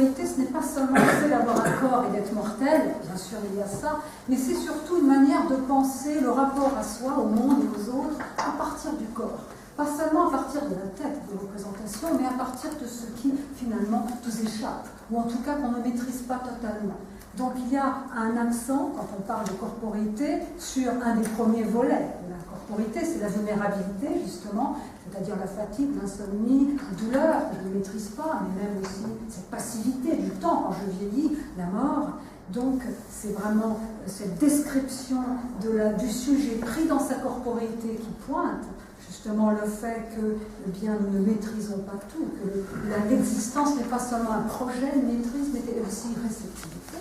corporité, ce n'est pas seulement le fait d'avoir un corps et d'être mortel, bien sûr il y a ça, mais c'est surtout une manière de penser le rapport à soi, au monde et aux autres, à partir du corps. Pas seulement à partir de la tête de représentation, mais à partir de ce qui finalement nous échappe, ou en tout cas qu'on ne maîtrise pas totalement. Donc il y a un accent, quand on parle de corporité, sur un des premiers volets de la corporité, c'est la vulnérabilité justement, c'est-à-dire la fatigue, l'insomnie, la douleur, que je ne maîtrise pas, mais même aussi cette passivité du temps quand je vieillis, la mort. Donc c'est vraiment cette description du sujet pris dans sa corporéité qui pointe justement le fait que eh bien, nous ne maîtrisons pas tout, que l'existence n'est pas seulement un projet de maîtrise, mais aussi une réceptivité.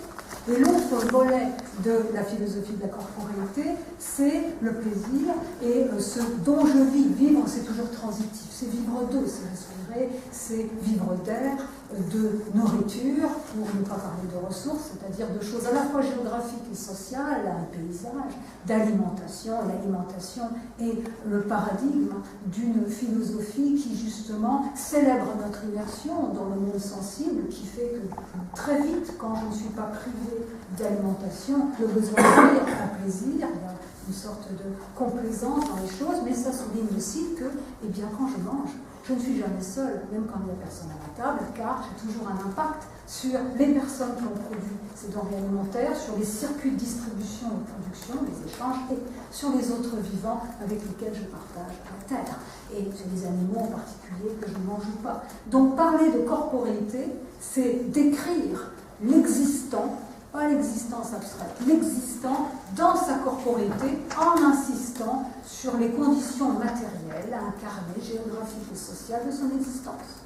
Et l'autre volet de la philosophie de la corporéité, c'est le plaisir, et ce dont je vis. Vivre, c'est toujours transitif, c'est vivre d'eau, c'est respirer, c'est vivre d'air, de nourriture, pour ne pas parler de ressources, c'est-à-dire de choses à la fois géographiques et sociales, un paysage, d'alimentation. L'alimentation est le paradigme d'une philosophie qui justement célèbre notre immersion dans le monde sensible, qui fait que très vite, quand je ne suis pas privée d'alimentation, le besoin de vivre un plaisir, il y a une sorte de complaisance dans les choses, mais ça souligne aussi que, eh bien, quand je mange, je ne suis jamais seule, même quand il n'y a personne à la table, car j'ai toujours un impact sur les personnes qui ont produit ces denrées alimentaires, sur les circuits de distribution et de production, les échanges, et sur les autres vivants avec lesquels je partage la terre, et sur les animaux en particulier que je ne mange pas. Donc parler de corporéité, c'est décrire l'existant, pas l'existence abstraite, l'existant dans sa corporéité en insistant sur les conditions matérielles, incarnées, géographiques et sociales de son existence.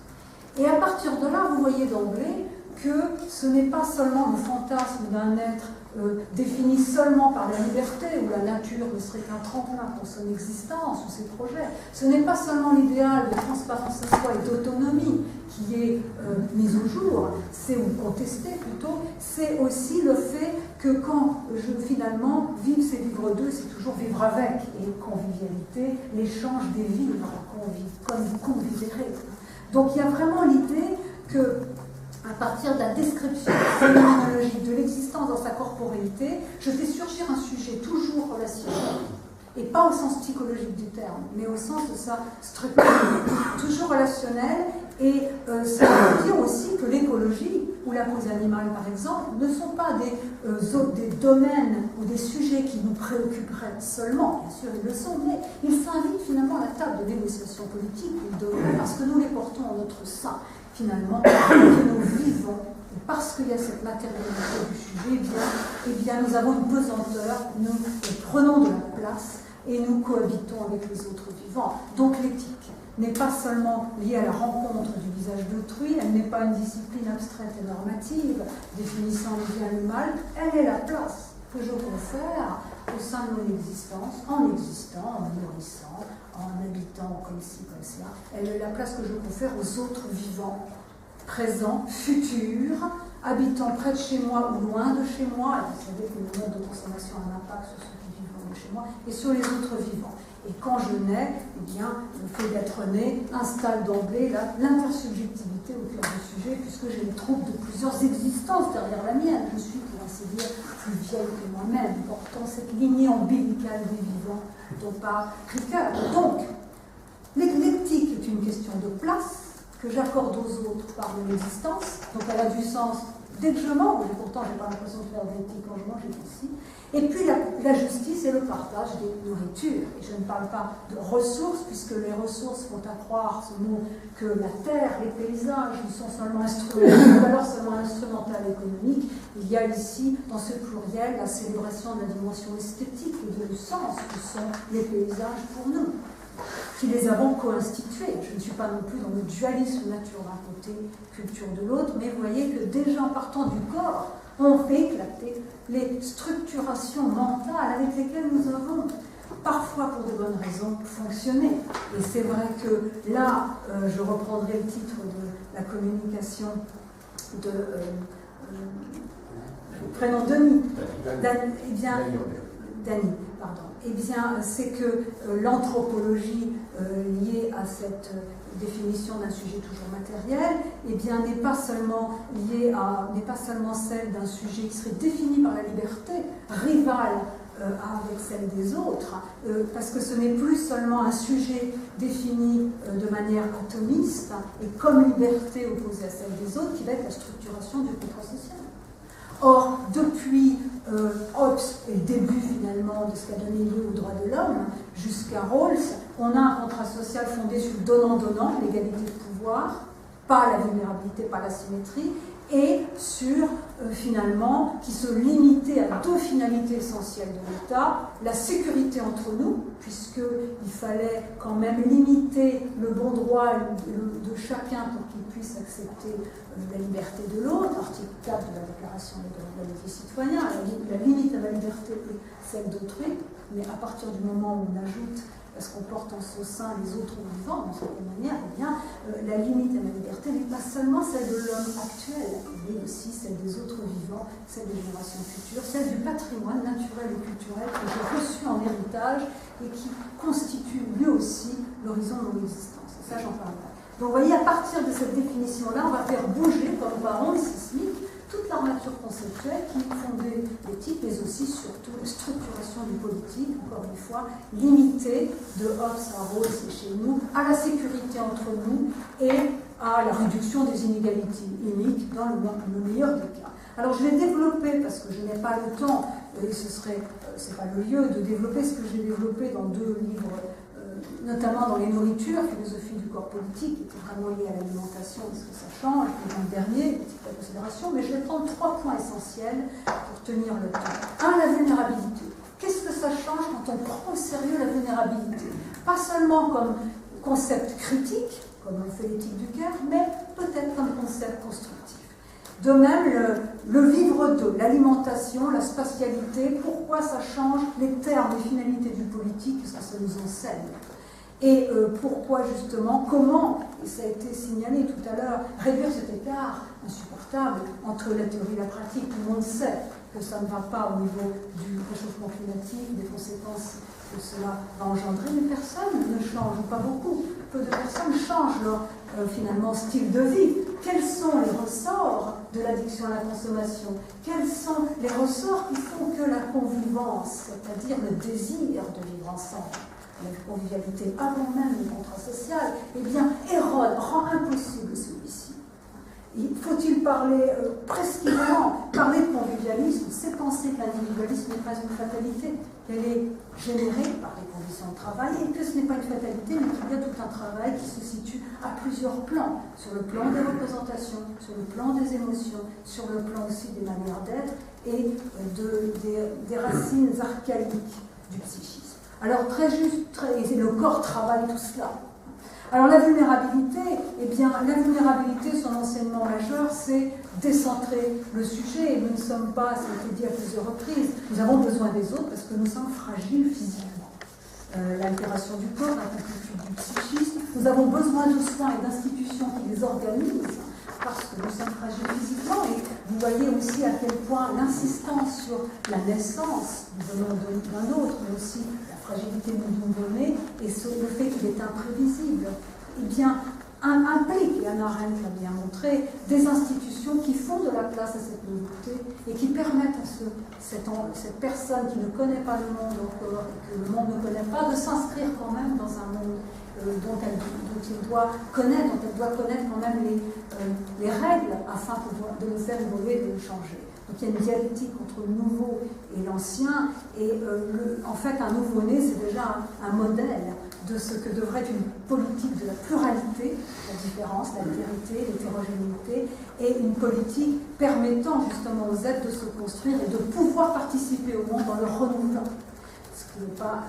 Et à partir de là, vous voyez d'emblée que ce n'est pas seulement le fantasme d'un être défini seulement par la liberté, où la nature ne serait qu'un tremplin pour son existence ou ses projets. Ce n'est pas seulement l'idéal de transparence à soi et d'autonomie qui est mis au jour, c'est ou contesté plutôt, c'est aussi le fait que quand finalement vivre c'est vivre d'eux, c'est toujours vivre avec, et convivialité, l'échange des vivres, convivere. Donc il y a vraiment l'idée que à partir de la description phénoménologique de l'existence dans sa corporéité, je fais surgir un sujet toujours relationnel, et pas au sens psychologique du terme, mais au sens de sa structure, toujours relationnelle, et ça veut dire aussi que l'écologie ou la cause animale, par exemple, ne sont pas des domaines ou des sujets qui nous préoccuperaient seulement, bien sûr ils le sont, mais ils s'invitent finalement à la table de négociation politique, parce que nous les portons en notre sein. Finalement, que nous vivons, et parce qu'il y a cette matérialité du sujet, eh bien, nous avons une pesanteur, nous prenons de la place et nous cohabitons avec les autres vivants. Donc l'éthique n'est pas seulement liée à la rencontre du visage d'autrui, elle n'est pas une discipline abstraite et normative définissant le bien et le mal, elle est la place que je confère au sein de mon existence, en existant, en me nourrissant, en habitant comme ci, comme cela. Elle est la place que je confère aux autres vivants, présents, futurs, habitant près de chez moi ou loin de chez moi. Et vous savez que le mode de consommation a un impact sur ceux qui vivent loin de chez moi, et sur les autres vivants. Et quand je nais, eh bien, le fait d'être né installe d'emblée l'intersubjectivité au cœur du sujet, puisque j'ai le trouble de plusieurs existences derrière la mienne. Je suis, pour ainsi dire, plus vieille que moi-même, portant cette lignée ombilicale des vivants dont parle Ricoeur. Donc, l'éthique est une question de place que j'accorde aux autres par mon existence, donc elle a du sens dès que je mange, et pourtant je n'ai pas l'impression de faire de l'éthique quand je mange ici. Et puis la justice et le partage des nourritures. Et je ne parle pas de ressources, puisque les ressources font accroire ce mot que la terre, les paysages sont seulement instrumentaux, ou alors seulement instrumentales économiques. Il y a ici, dans ce pluriel, la célébration de la dimension esthétique et du sens que sont les paysages pour nous, qui les avons co-institués. Je ne suis pas non plus dans le dualisme nature d'un côté, culture de l'autre, mais vous voyez que déjà en partant du corps, on fait éclater les structurations mentales avec lesquelles nous avons, parfois pour de bonnes raisons, fonctionné. Et c'est vrai que là, je reprendrai le titre de la communication de prénom Denis. Eh bien, Dany, eh bien, c'est que l'anthropologie liée à cette définition d'un sujet toujours matériel, eh bien, n'est pas seulement celle d'un sujet qui serait défini par la liberté, rivale avec celle des autres, parce que ce n'est plus seulement un sujet défini de manière atomiste et comme liberté opposée à celle des autres qui va être la structuration du contrat social. Or, depuis Hobbes et le début finalement de ce qu'a donné lieu aux droits de l'homme, jusqu'à Rawls, on a un contrat social fondé sur le donnant-donnant, l'égalité de pouvoir, pas la vulnérabilité, pas la symétrie, et sur, finalement, qui se limitait à deux finalités essentielles de l'État, la sécurité entre nous, puisqu'il fallait quand même limiter le bon droit de chacun pour qu'il puisse accepter la liberté de l'autre, article 4 de la Déclaration des droits des citoyens, la limite à la liberté est celle d'autrui, mais à partir du moment où on ajoute, parce qu'on porte en son sein les autres vivants, d'une certaine manière, eh bien, la limite à la liberté n'est pas seulement celle de l'homme actuel, mais aussi celle des autres vivants, celle des générations futures, celle du patrimoine naturel et culturel que j'ai reçu en héritage et qui constitue lui aussi l'horizon de mon existence. Et ça, j'en parle pas. Donc, vous voyez, à partir de cette définition-là, on va faire bouger, comme par onde sismique, toute l'armature conceptuelle qui fondait l'éthique, mais aussi surtout la structuration du politique, encore une fois, limitée de Hobbes à Rawls et chez nous, à la sécurité entre nous et à la réduction des inégalités uniques dans le meilleur des cas. Alors je vais développer, parce que je n'ai pas le temps, et c'est pas le lieu de développer ce que j'ai développé dans deux livres, notamment dans les nourritures, philosophie du corps politique, qui était vraiment liée à l'alimentation, est-ce que ça change, et dans le dernier, l'éthique de la considération, mais je vais prendre 3 points essentiels pour tenir le temps. 1, la vulnérabilité. Qu'est-ce que ça change quand on prend au sérieux la vulnérabilité? Pas seulement comme concept critique, comme on fait l'éthique du cœur, mais peut-être comme concept constructif. De même, le vivre de, l'alimentation, la spatialité, pourquoi ça change les termes, les finalités du politique, qu'est-ce que ça nous enseigne? Et pourquoi justement, comment, et ça a été signalé tout à l'heure, réduire cet écart insupportable entre la théorie et la pratique. Tout le monde sait que ça ne va pas au niveau du réchauffement climatique, des conséquences que cela va engendrer, mais personne ne change, ou pas beaucoup. Peu de personnes changent leur finalement style de vie. Quels sont les ressorts de l'addiction à la consommation? Quels sont les ressorts qui font que la convivence, c'est-à-dire le désir de vivre ensemble, la convivialité avant même le contrat social, eh bien, érode, rend impossible celui-ci. Faut-il parler prescriptivement, parler de convivialisme, c'est penser que l'individualisme n'est pas une fatalité, qu'elle est générée par les conditions de travail et que ce n'est pas une fatalité, mais qu'il y a tout un travail qui se situe à plusieurs plans, sur le plan des représentations, sur le plan des émotions, sur le plan aussi des manières d'être et des racines archaïques du psychisme. Alors très juste, et le corps travaille tout cela. Alors la vulnérabilité, eh bien la vulnérabilité, son enseignement majeur, c'est décentrer le sujet. Et nous ne sommes pas, ça a été dit à plusieurs reprises, nous avons besoin des autres parce que nous sommes fragiles physiquement. L'altération du corps, la complétude du psychisme, nous avons besoin de soins et d'institutions qui les organisent parce que nous sommes fragiles physiquement. Et vous voyez aussi à quel point l'insistance sur la naissance, nous venons d'un autre, mais aussi la fragilité que nous nous donnons et sur le fait qu'il est imprévisible, eh bien, implique, et Hannah Arendt l'a bien montré, des institutions qui font de la place à cette nouveauté et qui permettent à cette personne qui ne connaît pas le monde encore et que le monde ne connaît pas, de s'inscrire quand même dans un monde dont il doit connaître, dont elle doit connaître quand même les règles afin de le faire évoluer et de le changer. Donc il y a une dialectique entre le nouveau et l'ancien, et en fait un nouveau-né c'est déjà un modèle de ce que devrait être une politique de la pluralité, la différence, l'altérité, l'hétérogénéité, et une politique permettant justement aux êtres de se construire et de pouvoir participer au monde en le renouvelant, ce qui n'est pas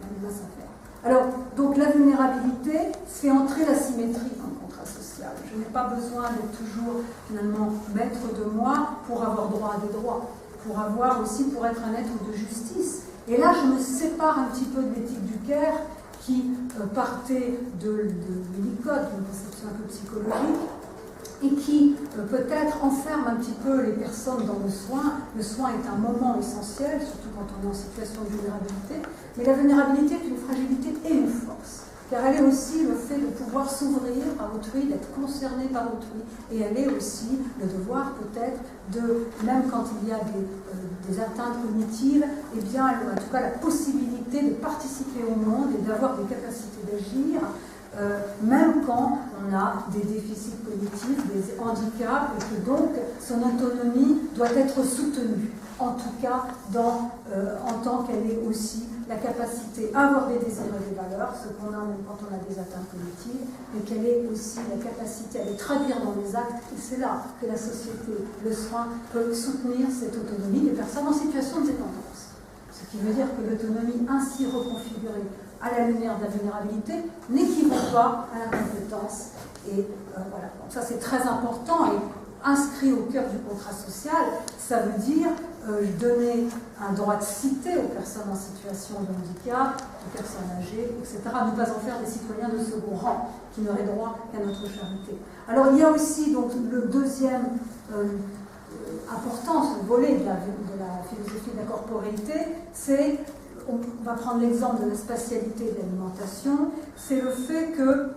la mince affaire. Alors, donc la vulnérabilité fait entrer la symétrie dans le contrat social. Je n'ai pas besoin d'être toujours finalement maître de moi pour avoir droit à des droits, pour être un être de justice. Et là, je me sépare un petit peu de l'éthique du Caire qui partait de Winnicott, d'une conception un peu psychologique, et qui peut-être enferme un petit peu les personnes dans le soin. Le soin est un moment essentiel, surtout quand on est en situation de vulnérabilité, mais la vulnérabilité est une fragilité et une force, car elle est aussi le fait de pouvoir s'ouvrir à autrui, d'être concerné par autrui, et elle est aussi le devoir peut-être de, même quand il y a des atteintes cognitives, eh bien, en tout cas la possibilité de participer au monde et d'avoir des capacités d'agir, même quand on a des déficits cognitifs, des handicaps, et que donc son autonomie doit être soutenue, en tout cas en tant qu'elle est aussi la capacité à avoir des désirs et des valeurs, ce qu'on a même quand on a des atteintes cognitives, mais qu'elle ait aussi la capacité à les traduire dans les actes, et c'est là que la société, le soin, peut soutenir cette autonomie des personnes en situation de dépendance. Ce qui veut dire que l'autonomie ainsi reconfigurée à la lumière de la vulnérabilité n'équivaut pas à la compétence. Et voilà. Donc ça c'est très important et inscrit au cœur du contrat social, ça veut dire donner un droit de cité aux personnes en situation de handicap, aux personnes âgées, etc. Ne pas en faire des citoyens de second rang qui n'auraient droit qu'à notre charité. Alors il y a aussi donc le deuxième important volet de la philosophie de la corporéité, c'est, on va prendre l'exemple de la spatialité de l'alimentation, c'est le fait que,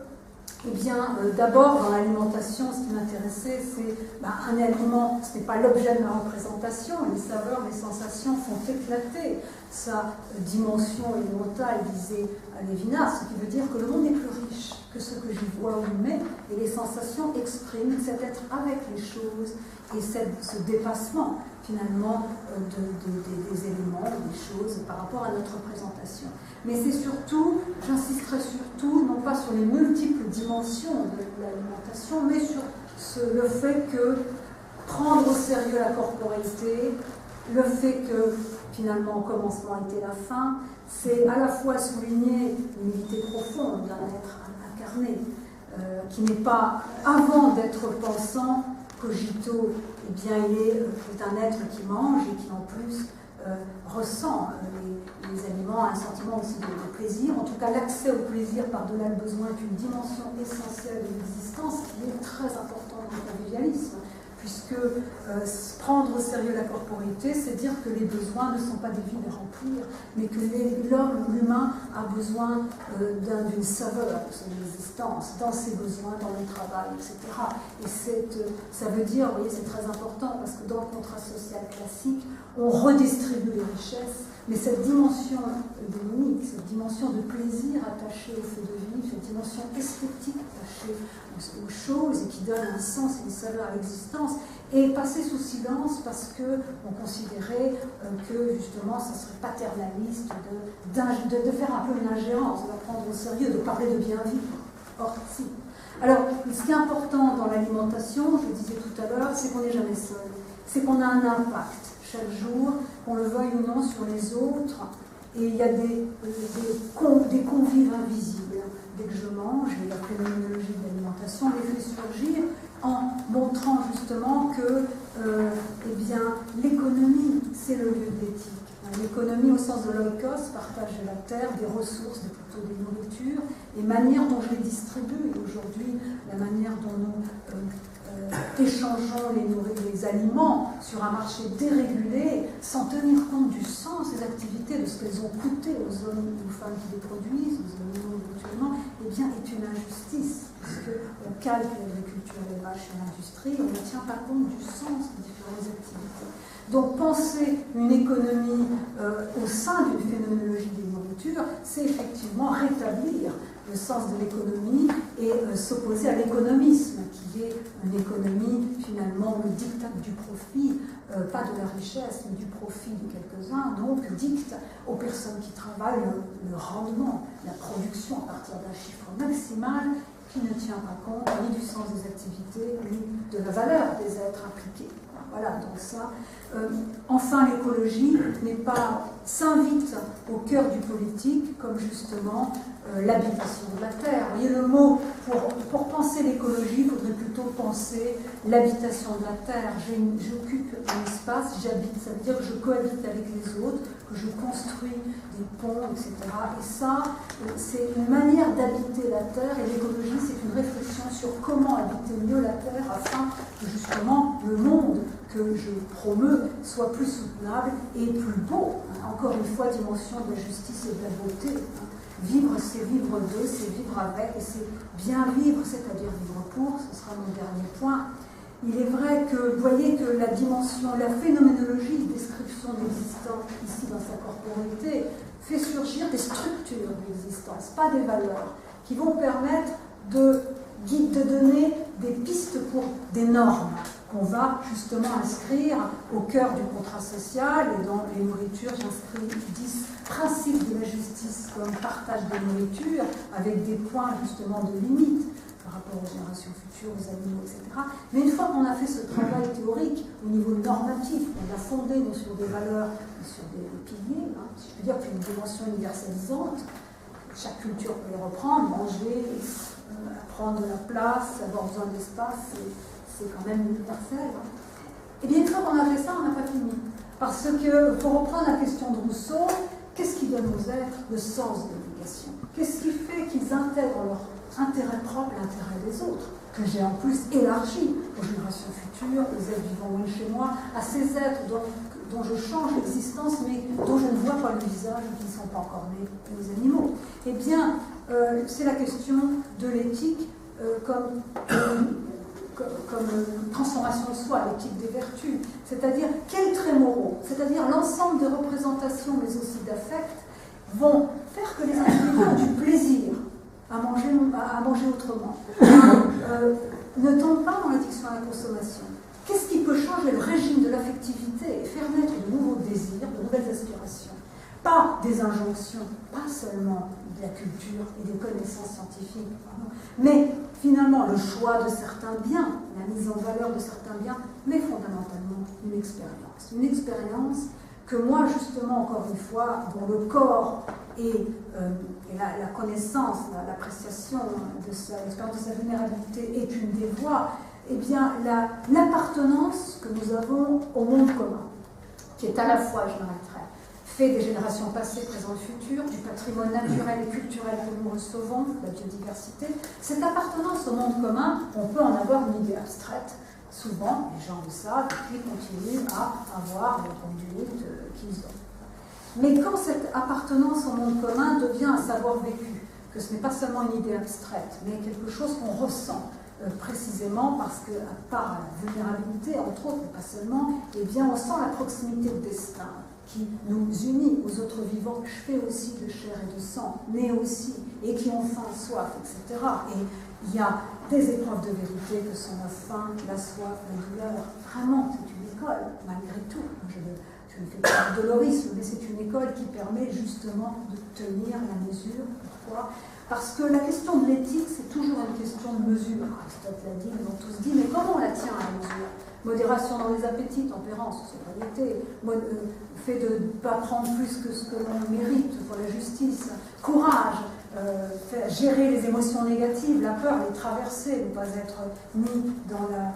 eh bien, d'abord, dans l'alimentation, ce qui m'intéressait, c'est un aliment, ce n'est pas l'objet de la représentation, les saveurs, les sensations font éclater sa dimension élémentale, disait Lévinas, ce qui veut dire que le monde est plus riche que ce que j'y vois ou mets, et les sensations expriment cet être avec les choses et ce dépassement finalement des éléments, des choses par rapport à notre représentation. Mais c'est surtout, j'insisterai surtout, non pas sur les multiples dimensions de l'alimentation, mais sur le fait que prendre au sérieux la corporéité, le fait que finalement au commencement était la fin, c'est à la fois souligner une unité profonde d'un être incarné, qui n'est pas, avant d'être pensant, cogito, eh bien il est un être qui mange et qui en plus ressent les aliments, un sentiment aussi de plaisir. En tout cas, l'accès au plaisir par-delà le besoin est une dimension essentielle de l'existence qui est très importante dans le convivialisme, puisque prendre au sérieux la corporité, c'est dire que les besoins ne sont pas des vides à remplir, mais que l'humain a besoin d'une saveur de son existence, dans ses besoins, dans le travail, etc. Et ça veut dire, vous voyez, c'est très important, parce que dans le contrat social classique, on redistribue les richesses, mais cette dimension démonique, cette dimension de plaisir attachée au fait de vivre, cette dimension esthétique attachée aux choses et qui donne un sens et une saveur à l'existence, est passée sous silence parce qu'on considérait que justement ça serait paternaliste de faire un peu une ingérence, de la prendre au sérieux, de parler de bien vivre. Or, si. Alors, ce qui est important dans l'alimentation, je le disais tout à l'heure, c'est qu'on n'est jamais seul, c'est qu'on a un impact chaque jour, qu'on le veuille ou non, sur les autres, et il y a des convives invisibles. Dès que je mange, et la phénoménologie de l'alimentation les fait surgir en montrant justement que eh bien, l'économie, c'est le lieu de l'éthique. L'économie au sens de l'oikos, partage de la terre, des ressources, plutôt des nourritures, et manière dont je les distribue. Et aujourd'hui, la manière dont nous échangeons les aliments sur un marché dérégulé, sans tenir compte du sens des activités, de ce qu'elles ont coûté aux hommes et aux femmes qui les produisent, aux animaux éventuellement, eh bien, est une injustice, puisqu'on calque l'agriculture et l'élevage sur l'industrie, on ne tient pas compte du sens des différentes activités. Donc penser une économie au sein d'une phénoménologie des nourritures, c'est effectivement rétablir le sens de l'économie et s'opposer à l'économisme, qui est une économie finalement le diktat du profit, pas de la richesse, mais du profit de quelques-uns, donc dicte aux personnes qui travaillent le rendement, la production à partir d'un chiffre maximal qui ne tient pas compte ni du sens des activités, ni de la valeur des êtres impliqués. Voilà, donc ça. Enfin, l'écologie s'invite au cœur du politique, comme justement l'habitation de la terre. Vous voyez le mot, pour penser l'écologie, il faudrait plutôt penser l'habitation de la terre. J'occupe un espace, j'habite, ça veut dire que je cohabite avec les autres, que je construis des ponts, etc. Et ça, c'est une manière d'habiter la terre, et l'écologie, c'est une réflexion sur comment habiter mieux la terre afin que justement le monde que je promeus soit plus soutenable et plus beau. Encore une fois, dimension de la justice et de la beauté. Vivre, c'est vivre de, c'est vivre avec, et c'est bien vivre, c'est-à-dire vivre pour, ce sera mon dernier point. Il est vrai que, vous voyez que la dimension, la phénoménologie, description de l'existence, ici dans sa corporalité, fait surgir des structures de l'existence, pas des valeurs, qui vont permettre de donner des pistes pour des normes qu'on va justement inscrire au cœur du contrat social. Et dans les nourritures, j'inscris 10 principes de la justice comme partage des nourritures, avec des points justement de limite par rapport aux générations futures, aux animaux, etc. Mais une fois qu'on a fait ce travail théorique au niveau normatif, on l'a fondé sur des valeurs, sur des piliers, si je peux dire qu'une dimension universalisante, chaque culture peut les reprendre, manger, prendre de la place, avoir besoin d'espace, c'est quand même universel. Et bien une fois qu'on a fait ça, on n'a pas fini. Parce que, pour reprendre la question de Rousseau, qu'est-ce qui donne aux êtres le sens de l'éducation? Qu'est-ce qui fait qu'ils intègrent leur intérêt propre, l'intérêt des autres, que j'ai en plus élargi aux générations futures, aux êtres vivant loin de chez moi, à ces êtres dont je change l'existence, mais dont je ne vois pas le visage, qui ne sont pas encore nés, aux animaux. Eh bien, c'est la question de l'éthique comme transformation de soi, l'éthique des vertus, c'est-à-dire quels traits moraux, c'est-à-dire l'ensemble des représentations, mais aussi d'affects, vont faire que les individus ont du plaisir à manger autrement, ne tombent pas dans l'addiction à la consommation. Qu'est-ce qui peut changer le régime de l'affectivité et faire naître de nouveaux désirs, de nouvelles aspirations? Pas des injonctions, pas seulement de la culture et des connaissances scientifiques, mais finalement le choix de certains biens, la mise en valeur de certains biens, mais fondamentalement une expérience. Une expérience que moi, justement, encore une fois, dont le corps et la connaissance, l'appréciation de l'expérience de sa vulnérabilité est une des voies, eh bien, l'appartenance que nous avons au monde commun, qui est à la fois, je m'arrêterai, fait des générations passées, présentes, futures, du patrimoine naturel et culturel que nous recevons, la biodiversité, cette appartenance au monde commun, on peut en avoir une idée abstraite. Souvent, les gens le savent, et puis continuent à avoir les conduites qu'ils ont. Mais quand cette appartenance au monde commun devient un savoir vécu, que ce n'est pas seulement une idée abstraite, mais quelque chose qu'on ressent, précisément parce que, à part la vulnérabilité, entre autres, mais pas seulement, eh bien, on sent la proximité de destin qui nous unit aux autres vivants, faits aussi de chair et de sang, mais aussi, et qui ont faim, soif, etc. Et il y a des épreuves de vérité que sont la faim, la soif, la douleur. Vraiment, c'est une école, malgré tout. Je ne fais pas de dolorisme, mais c'est une école qui permet justement de tenir la mesure. Pourquoi ? Parce que la question de l'éthique, c'est toujours une question de mesure. Aristote l'a dit, ils l'ont tous dit, mais comment on la tient à la mesure ? Modération dans les appétits, tempérance, sobriété, fait de ne pas prendre plus que ce que l'on mérite pour la justice, courage, gérer les émotions négatives, la peur, les traverser, ne pas être ni dans la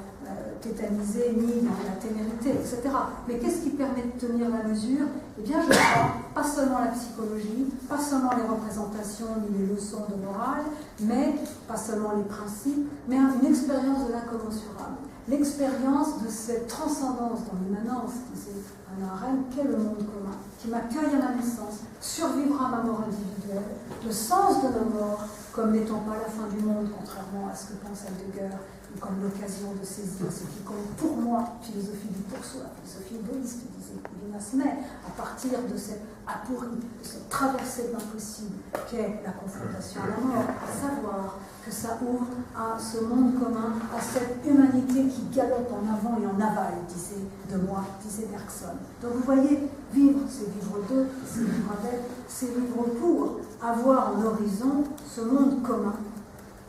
tétanisé, ni dans la témérité, etc. Mais qu'est-ce qui permet de tenir la mesure ? Eh bien, je crois, pas seulement la psychologie, pas seulement les représentations ni les leçons de morale, mais pas seulement les principes, mais une expérience de l'incommensurable. L'expérience de cette transcendance dans l'immanence, disait Hannah Arendt, qu'est le monde commun, qui m'accueille à ma naissance, survivra à ma mort individuelle, le sens de ma mort comme n'étant pas la fin du monde, contrairement à ce que pense Heidegger, ou comme l'occasion de saisir ce qui compte pour moi, philosophie du pour soi, philosophie égoïste, disait Lévinas, mais à partir de cette aporie, de cette traversée de l'impossible qu'est la confrontation à la mort, à savoir que ça ouvre à ce monde commun, à cette humanité qui galope en avant et en aval, disait Bergson. Donc vous voyez, vivre, c'est vivre de, c'est vivre avec, c'est vivre pour avoir en horizon ce monde commun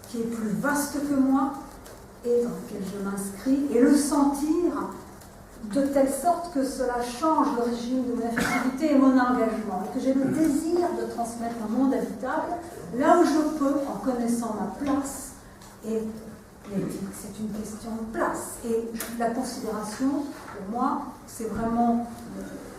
qui est plus vaste que moi et dans lequel je m'inscris, et le sentir de telle sorte que cela change le régime de mon affectivité et mon engagement, et que j'ai le désir de transmettre un monde habitable là où je peux, en connaissant ma place. Et l'éthique, c'est une question de place. Et la considération, pour moi, c'est vraiment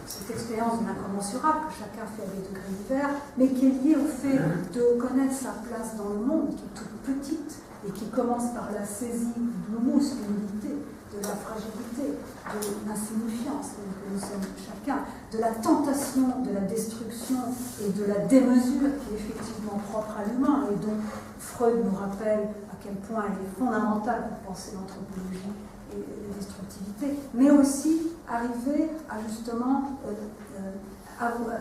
cette expérience de l'incommensurable que chacun fait à des degrés divers, mais qui est liée au fait de connaître sa place dans le monde, qui est toute petite, et qui commence par la saisie de l'humus, l'humilité, de la fragilité, de l'insignifiance que nous sommes chacun, de la tentation, de la destruction et de la démesure qui est effectivement propre à l'humain et dont Freud nous rappelle à quel point elle est fondamentale pour penser l'anthropologie et la destructivité, mais aussi arriver à justement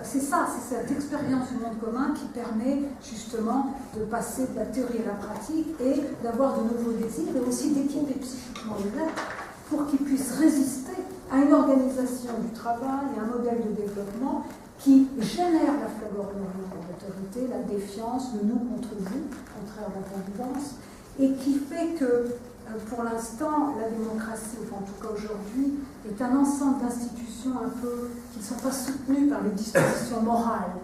c'est ça, c'est cette expérience du monde commun qui permet justement de passer de la théorie à la pratique et d'avoir de nouveaux désirs et aussi d'équiper psychiquement les êtres pour qu'ils puissent résister à une organisation du travail et un modèle de développement qui génère la flagornerie de l'autorité, la défiance, le nous contre vous, contraire à la convivence, et qui fait que pour l'instant, la démocratie, enfin en tout cas aujourd'hui, est un ensemble d'institutions un peu qui ne sont pas soutenues par les dispositions morales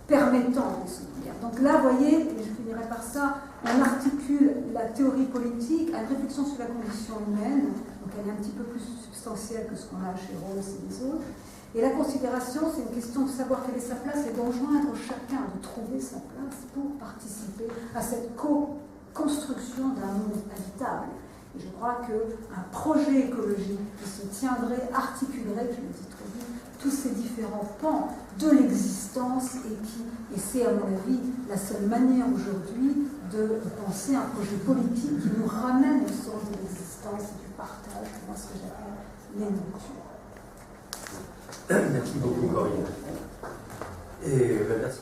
permettant de les soutenir. Donc là, vous voyez, et je finirai par ça, on articule la théorie politique à une réflexion sur la condition humaine, donc elle est un petit peu plus substantielle que ce qu'on a chez Rawls et les autres. Et la considération, c'est une question de savoir quelle est sa place et d'enjoindre chacun de trouver sa place pour participer à cette construction d'un monde habitable. Et je crois qu'un projet écologique qui se tiendrait, articulerait, je le dis trop vite, tous ces différents pans de l'existence et c'est à mon avis la seule manière aujourd'hui de penser un projet politique qui nous ramène au sens de l'existence et du partage, moi ce que j'appelle les natures. Merci beaucoup, Corinne. Et merci.